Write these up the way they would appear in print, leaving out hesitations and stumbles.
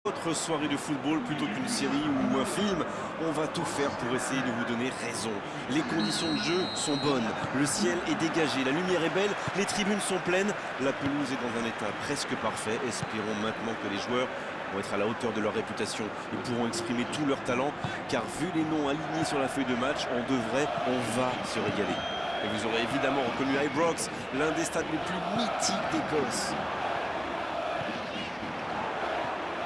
Votre soirée de football plutôt qu'une série ou un film, on va tout faire pour essayer de vous donner raison. Les conditions de jeu sont bonnes, le ciel est dégagé, la lumière est belle, les tribunes sont pleines, la pelouse est dans un état presque parfait. Espérons maintenant que les joueurs vont être à la hauteur de leur réputation et pourront exprimer tout leur talent, car vu les noms alignés sur la feuille de match, on va se régaler. Et vous aurez évidemment reconnu Ibrox, l'un des stades les plus mythiques d'Écosse.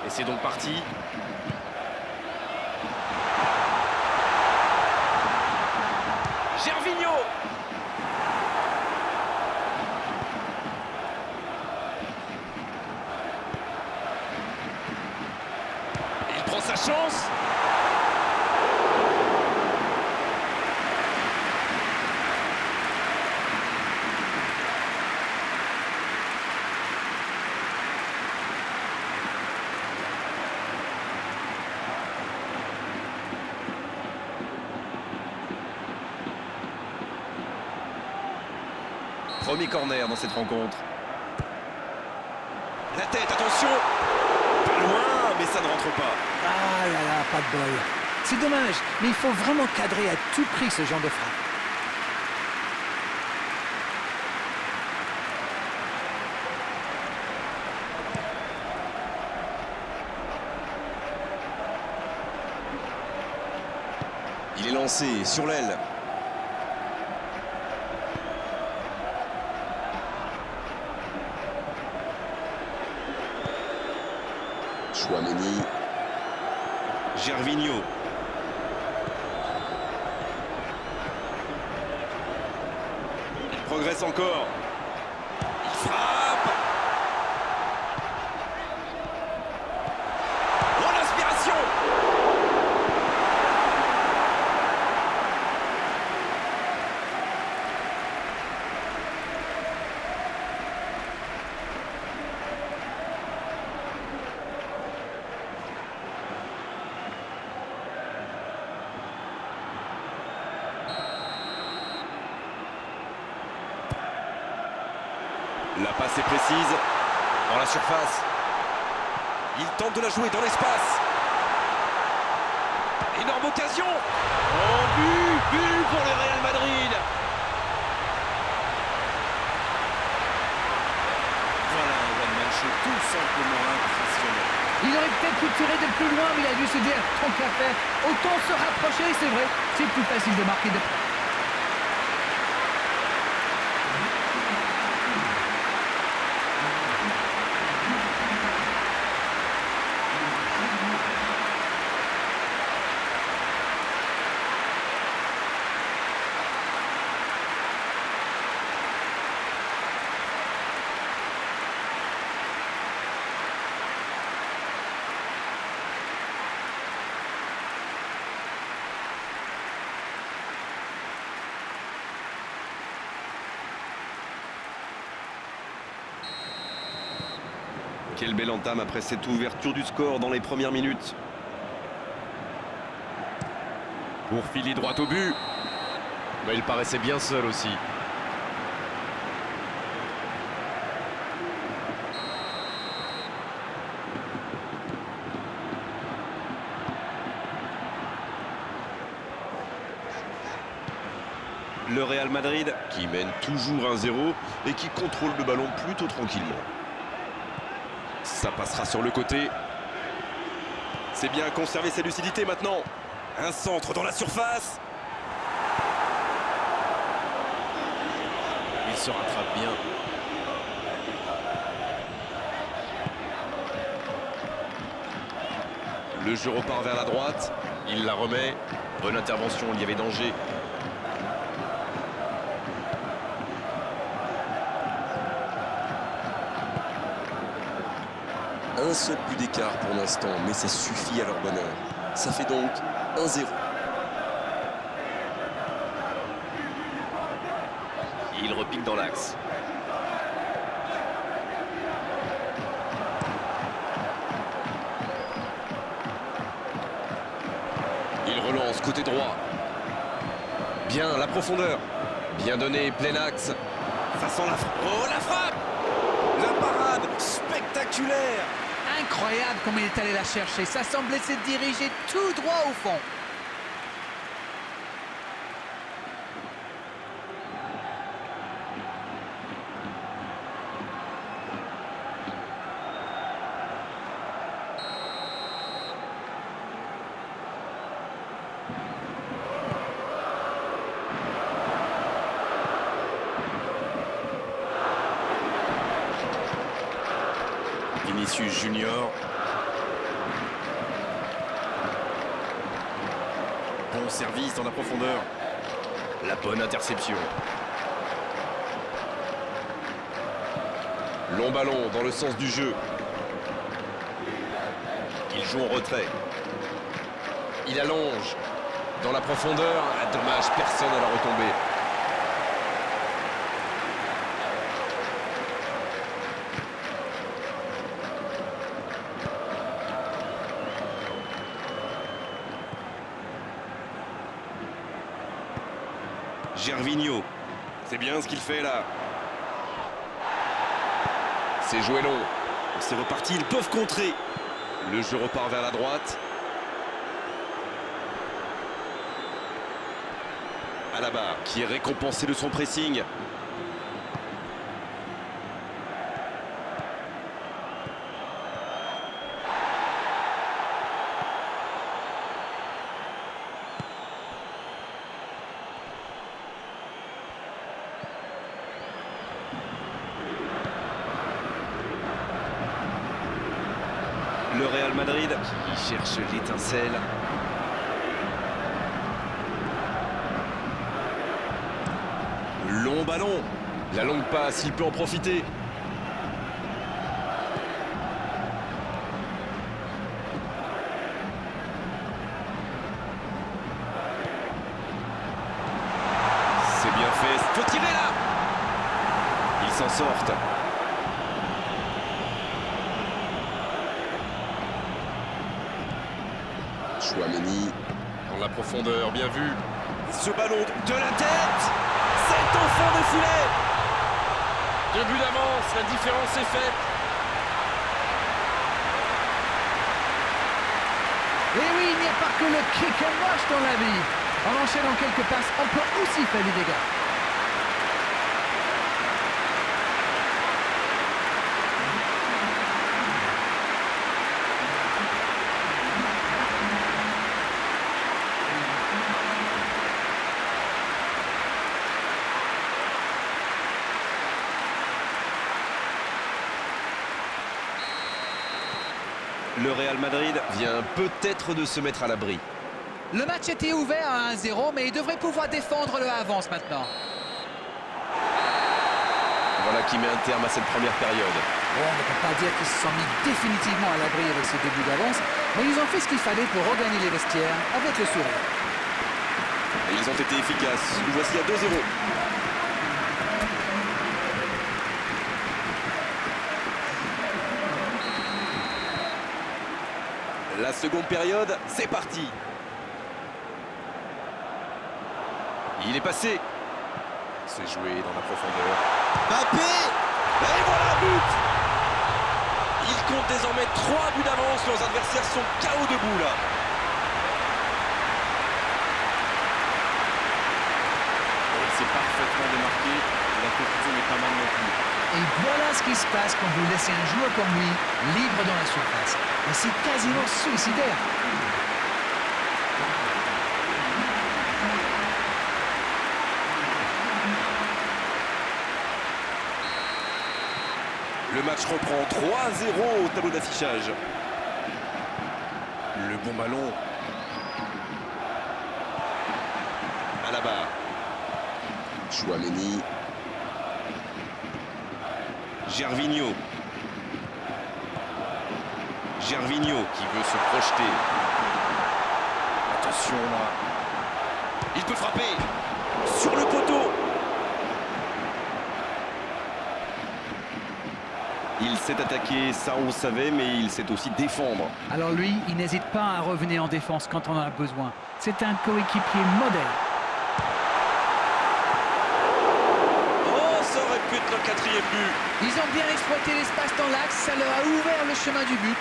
Et c'est donc parti. Gervinho. Il prend sa chance. Premier corner dans cette rencontre. La tête, attention. Pas loin, mais ça ne rentre pas. Ah là là, pas de bol. C'est dommage, mais il faut vraiment cadrer à tout prix ce genre de frappe. Il est lancé sur l'aile. Chouameni. Gervinho. Il progresse encore. Il frappe. Oh, l'inspiration! La passe est précise, dans la surface. Il tente de la jouer dans l'espace. Énorme occasion. Oh, but pour le Real Madrid. Voilà un one-man show tout simplement impressionnant. Il aurait peut-être pu tirer de plus loin, mais il a dû se dire, tant qu'à faire, autant se rapprocher, c'est vrai. C'est plus facile de marquer de près. Quelle belle entame après cette ouverture du score dans les premières minutes. Pour filer droit au but. Mais il paraissait bien seul aussi. Le Real Madrid qui mène toujours 1-0 et qui contrôle le ballon plutôt tranquillement. Ça passera sur le côté. C'est bien conserver sa lucidité maintenant. Un centre dans la surface. Il se rattrape bien. Le jeu repart vers la droite. Il la remet. Bonne intervention, il y avait danger. Un seul but d'écart pour l'instant, mais ça suffit à leur bonheur. Ça fait donc 1-0. Il repique dans l'axe. Il relance côté droit. Bien, la profondeur. Bien donné, plein axe. Ça sent la frappe. Oh, la frappe! La parade spectaculaire! Incroyable comme il est allé la chercher. Ça semblait se diriger tout droit au fond. Vinicius Junior. Bon service dans la profondeur. La bonne interception. Long ballon dans le sens du jeu. Il joue en retrait. Il allonge dans la profondeur. Ah, dommage, personne à la retombée. Gervinho, c'est bien ce qu'il fait là. C'est joué long. C'est reparti, ils peuvent contrer. Le jeu repart vers la droite. Alaba qui est récompensé de son pressing. Le Real Madrid qui cherche l'étincelle. Long ballon. La longue passe, il peut en profiter. C'est bien fait. Faut tirer là. Ils s'en sortent. Chouameni dans la profondeur, bien vu. Ce ballon de la tête, c'est au fond des filets. 2 buts d'avance, la différence est faite. Et oui, il n'y a pas que le kick and rush dans la vie. En enchaînant quelques passes, on peut aussi faire des dégâts. Le Real Madrid vient peut-être de se mettre à l'abri. Le match était ouvert à 1-0, mais il devrait pouvoir défendre le avance maintenant. Voilà qui met un terme à cette première période. Bon, on ne peut pas dire qu'ils se sont mis définitivement à l'abri avec ce début d'avance, mais ils ont fait ce qu'il fallait pour regagner les vestiaires avec le sourire. Et ils ont été efficaces. Nous voici à 2-0. La seconde période, c'est parti. Il est passé. C'est joué dans la profondeur. Mbappé. Et voilà, but. Il compte désormais 3 buts d'avance. Leurs adversaires sont KO debout là. Et c'est parfaitement démarqué. La confusion n'est pas mal non plus. Et voilà ce qui se passe quand vous laissez un joueur comme lui libre dans la surface. Et c'est quasiment suicidaire. Le match reprend 3-0 au tableau d'affichage. Le bon ballon. Alaba. Chouameni. Gervinho. Gervinho qui veut se projeter. Attention là. Il peut frapper. Sur le poteau. Il s'est attaqué, ça on le savait, mais il sait aussi défendre. Alors lui, il n'hésite pas à revenir en défense quand on en a besoin. C'est un coéquipier modèle. Oh, ça aurait pu être le 4e but. Ils ont bien exploité l'espace dans l'axe, ça leur a ouvert le chemin du but.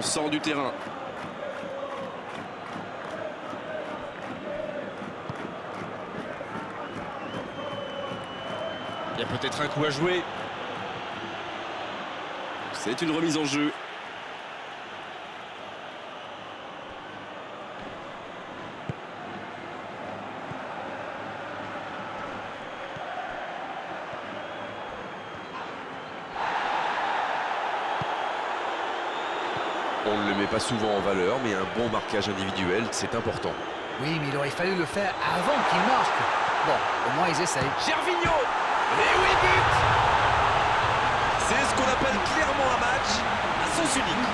ballon sort du terrain. Il y a peut-être un coup à jouer. C'est une remise en jeu. On ne le met pas souvent en valeur, mais un bon marquage individuel, c'est important. Oui, mais il aurait fallu le faire avant qu'il marque. Bon, au moins ils essayent. Gervinho. Et oui, but! C'est ce qu'on appelle clairement un match à sens unique.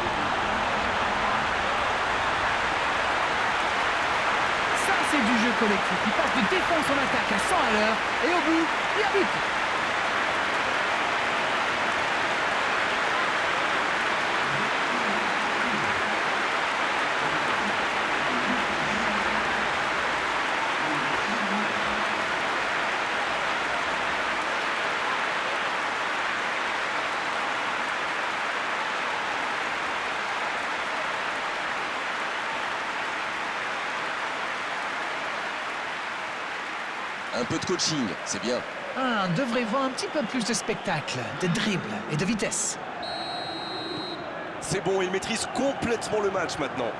Ça, c'est du jeu collectif. Il passe de défense en attaque à 100 à l'heure. Et au bout, il y a but. Un peu de coaching, c'est bien. Ah, on devrait voir un petit peu plus de spectacle, de dribble et de vitesse. C'est bon, il maîtrise complètement le match maintenant.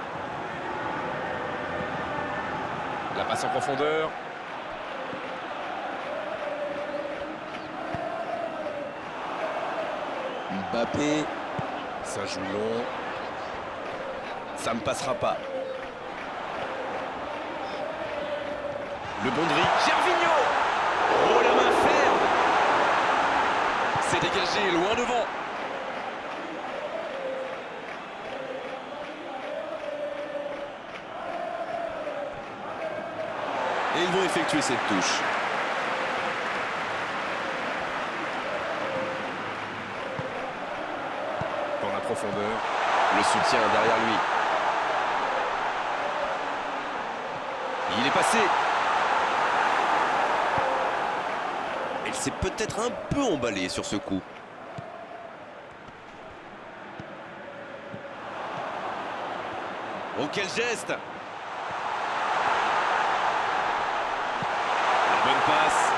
La passe en profondeur. Mbappé. Ça joue long. Ça ne passera pas. Le bon dribble. Gervinho. Oh, la main ferme. C'est dégagé, loin devant. Et ils vont effectuer cette touche. Dans la profondeur. Le soutien derrière lui. Il est passé. Il s'est peut-être un peu emballé sur ce coup. Oh, quel geste! La bonne passe.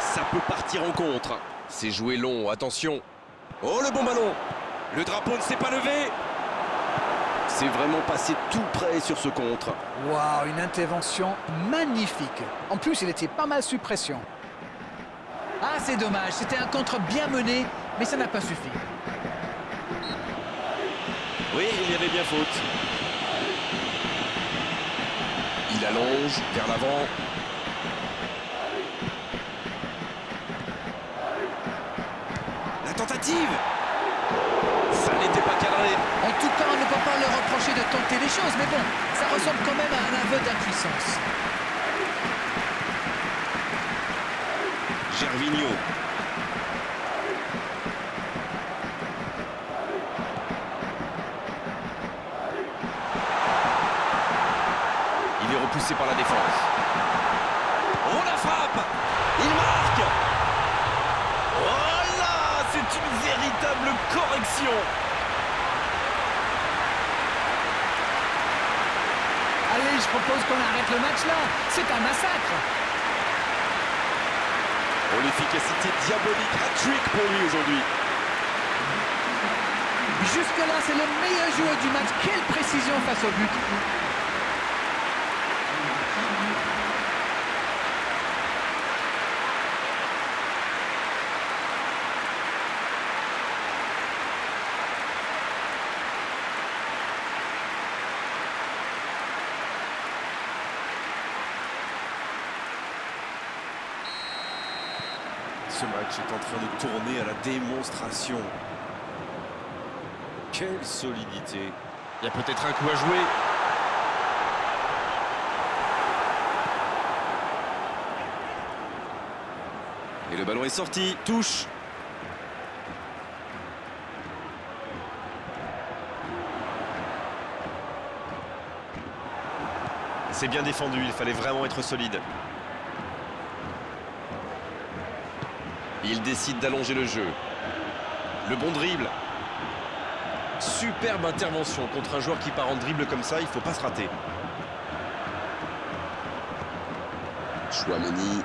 Ça peut partir en contre. C'est joué long, attention. Oh, le bon ballon! Le drapeau ne s'est pas levé. C'est vraiment passé tout près sur ce contre. Waouh, une intervention magnifique. En plus, il était pas mal sous pression. Ah, c'est dommage. C'était un contre bien mené, mais ça n'a pas suffi. Oui, il y avait bien faute. Il allonge vers l'avant. La tentative! Ça n'était pas cadré. En tout cas, on ne peut pas leur reprocher de tenter des choses, mais bon, ça ressemble quand même à un aveu d'impuissance. Gervinho. Il est repoussé par la défense. Oh, la frappe! Il marque! Oh là! C'est une véritable correction! Allez, je propose qu'on arrête le match là. C'est un massacre. Oh, l'efficacité diabolique, hat-trick pour lui aujourd'hui. Jusque-là, c'est le meilleur joueur du match. Quelle précision face au but. Ce match est en train de tourner à la démonstration. Quelle solidité. Il y a peut-être un coup à jouer. Et le ballon est sorti. Touche. C'est bien défendu, il fallait vraiment être solide. Il décide d'allonger le jeu. Le bon dribble. Superbe intervention contre un joueur qui part en dribble comme ça, il ne faut pas se rater. Chouameni.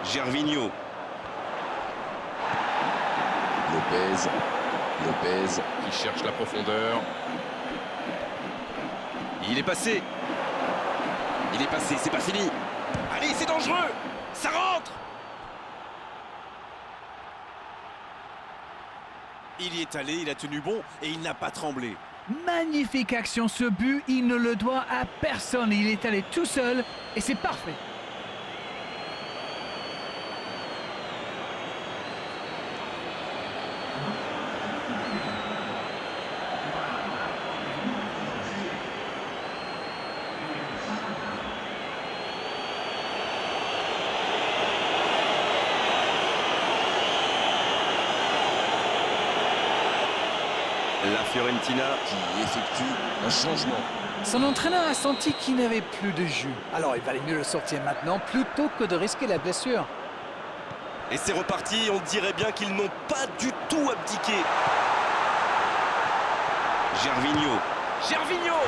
Gervinho. Lopez qui cherche la profondeur. Il est passé. Il est passé, c'est pas fini. Allez, c'est dangereux. Ça rentre. Il y est allé, il a tenu bon et il n'a pas tremblé. Magnifique action, ce but, il ne le doit à personne. Il est allé tout seul et c'est parfait. La Fiorentina qui effectue un changement. Son entraîneur a senti qu'il n'avait plus de jus. Alors il valait mieux le sortir maintenant plutôt que de risquer la blessure. Et c'est reparti, on dirait bien qu'ils n'ont pas du tout abdiqué. Gervinho. Gervinho.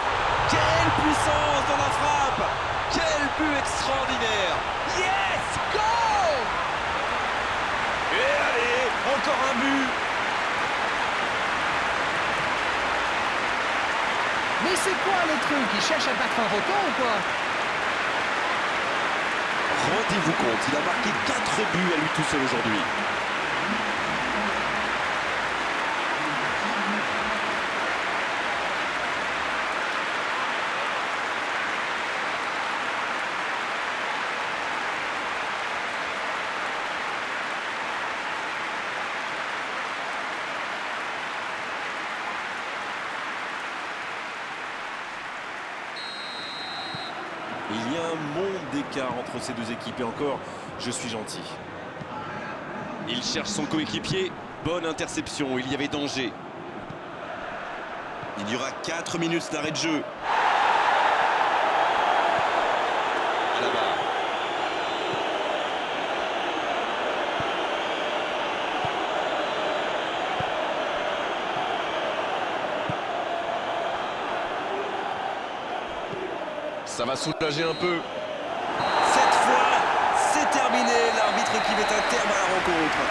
Quelle puissance dans la frappe. Quel but extraordinaire. Yes! Go! Et allez, encore un but. Mais c'est quoi le truc? Il cherche à battre un record ou quoi? Rendez-vous compte, il a marqué 4 buts à lui tout seul aujourd'hui. Il y a un monde d'écart entre ces deux équipes et encore, je suis gentil. Il cherche son coéquipier. Bonne interception, il y avait danger. Il y aura 4 minutes d'arrêt de jeu. À la barre. Ça va soulager un peu. Cette fois, c'est terminé. L'arbitre qui met un terme à la rencontre.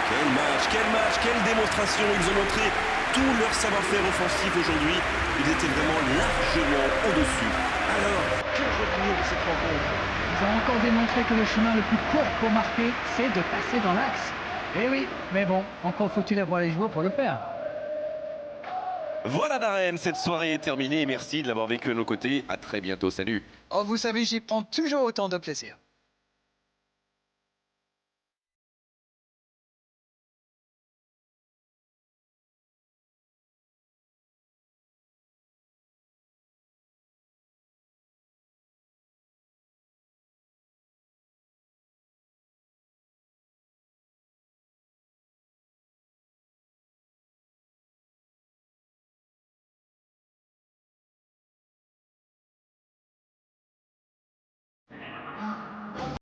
Quel match, quelle démonstration. Ils ont montré tout leur savoir-faire offensif aujourd'hui. Ils étaient vraiment largement au-dessus. Alors, que retenir de cette rencontre? Ils ont encore démontré que le chemin le plus court pour marquer, c'est de passer dans l'axe. Eh oui, mais bon, encore faut-il avoir les joueurs pour le faire. Voilà Darren, cette soirée est terminée. Merci de l'avoir vécu à nos côtés. À très bientôt, salut. Oh, vous savez, j'y prends toujours autant de plaisir.